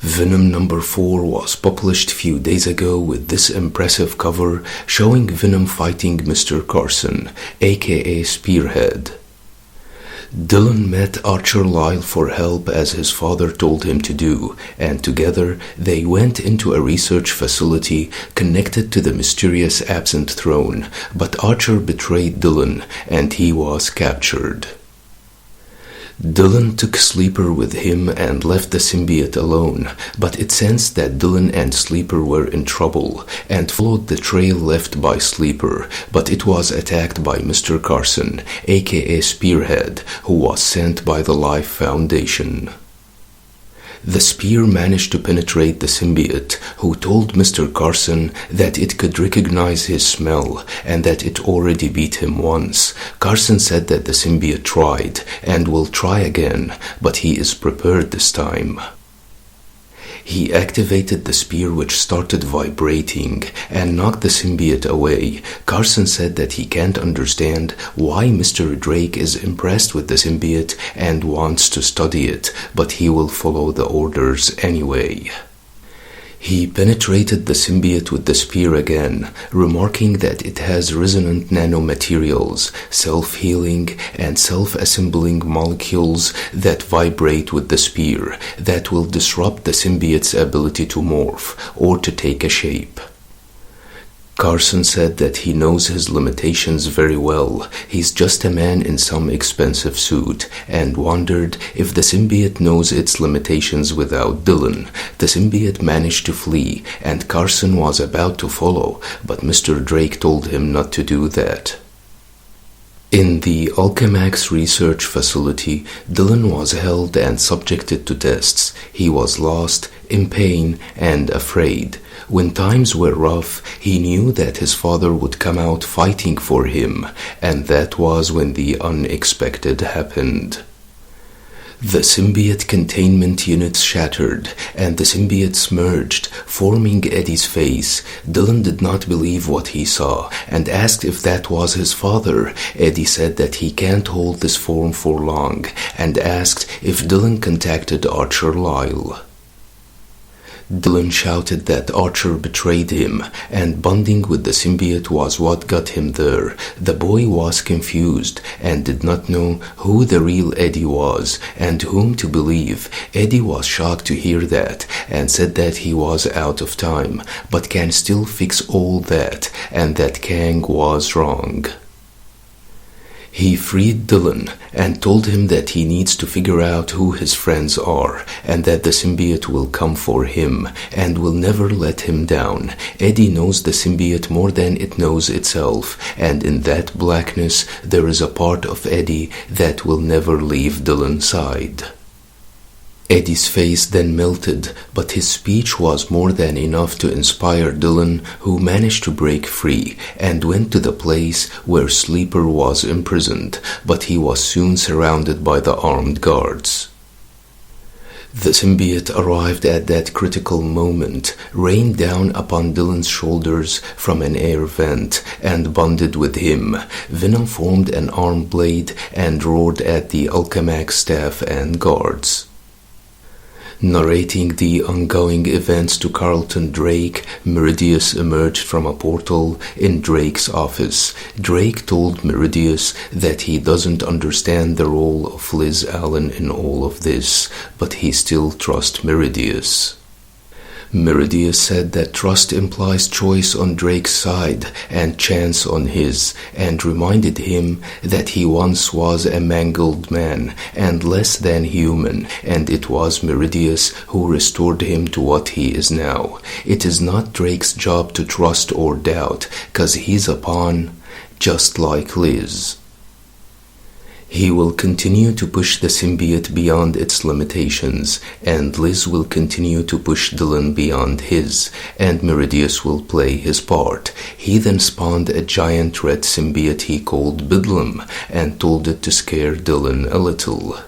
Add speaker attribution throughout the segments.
Speaker 1: Venom number 4 was published few days ago with this impressive cover showing Venom fighting Mr. Carson, aka Spearhead. Dylan met Archer Lyle for help as his father told him to do, and together they went into a research facility connected to the mysterious absent throne, but Archer betrayed Dylan and he was captured. Dylan took Sleeper with him and left the symbiote alone, but it sensed that Dylan and Sleeper were in trouble and followed the trail left by Sleeper, but it was attacked by Mr. Carson, aka Spearhead, who was sent by the Life Foundation. The spear managed to penetrate the symbiote, who told Mr. Carson that it could recognize his smell and that it already beat him once. Carson said that the symbiote tried and will try again, but he is prepared this time. He activated the spear, which started vibrating and knocked the symbiote away. Carson said that he can't understand why Mr. Drake is impressed with the symbiote and wants to study it, but he will follow the orders anyway. He penetrated the symbiote with the spear again, remarking that it has resonant nanomaterials, self-healing and self-assembling molecules that vibrate with the spear that will disrupt the symbiote's ability to morph or to take a shape. Carson said that he knows his limitations very well. He's just a man in some expensive suit, and wondered if the symbiote knows its limitations without Dylan. The symbiote managed to flee, and Carson was about to follow, but Mr. Drake told him not to do that. In the Alchemax research facility, Dylan was held and subjected to tests. He was lost, in pain, and afraid. When times were rough, he knew that his father would come out fighting for him, and that was when the unexpected happened. The symbiote containment units shattered, and the symbiotes merged, forming Eddie's face. Dylan did not believe what he saw, and asked if that was his father. Eddie said that he can't hold this form for long, and asked if Dylan contacted Archer Lyle. Dylan shouted that Archer betrayed him, and bonding with the symbiote was what got him there. The boy was confused and did not know who the real Eddie was and whom to believe. Eddie was shocked to hear that and said that he was out of time, but can still fix all that, and that Kang was wrong. He freed Dylan and told him that he needs to figure out who his friends are, and that the symbiote will come for him and will never let him down. Eddie knows the symbiote more than it knows itself, and in that blackness there is a part of Eddie that will never leave Dylan's side. Eddie's face then melted, but his speech was more than enough to inspire Dylan, who managed to break free and went to the place where Sleeper was imprisoned, but he was soon surrounded by the armed guards. The symbiote arrived at that critical moment, rained down upon Dylan's shoulders from an air vent, and bonded with him. Venom formed an arm blade and roared at the Alchemax staff and guards. Narrating the ongoing events to Carlton Drake, Meridius emerged from a portal in Drake's office. Drake told Meridius that he doesn't understand the role of Liz Allen in all of this, but he still trusts Meridius. Meridius said that trust implies choice on Drake's side and chance on his, and reminded him that he once was a mangled man and less than human, and it was Meridius who restored him to what he is now. It is not Drake's job to trust or doubt, 'cause he's a pawn, just like Liz. He will continue to push the symbiote beyond its limitations, and Liz will continue to push Dylan beyond his, and Meridius will play his part. He then spawned a giant red symbiote he called Bedlam, and told it to scare Dylan a little.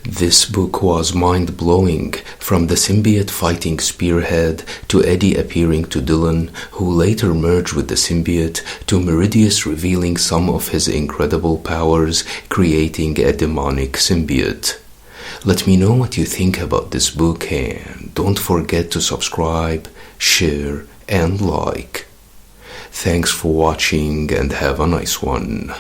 Speaker 1: This book was mind-blowing, from the symbiote fighting Spearhead to Eddie appearing to Dylan, who later merged with the symbiote, to Meridius revealing some of his incredible powers, creating a demonic symbiote. Let me know what you think about this book, and don't forget to subscribe, share, and like. Thanks for watching and have a nice one.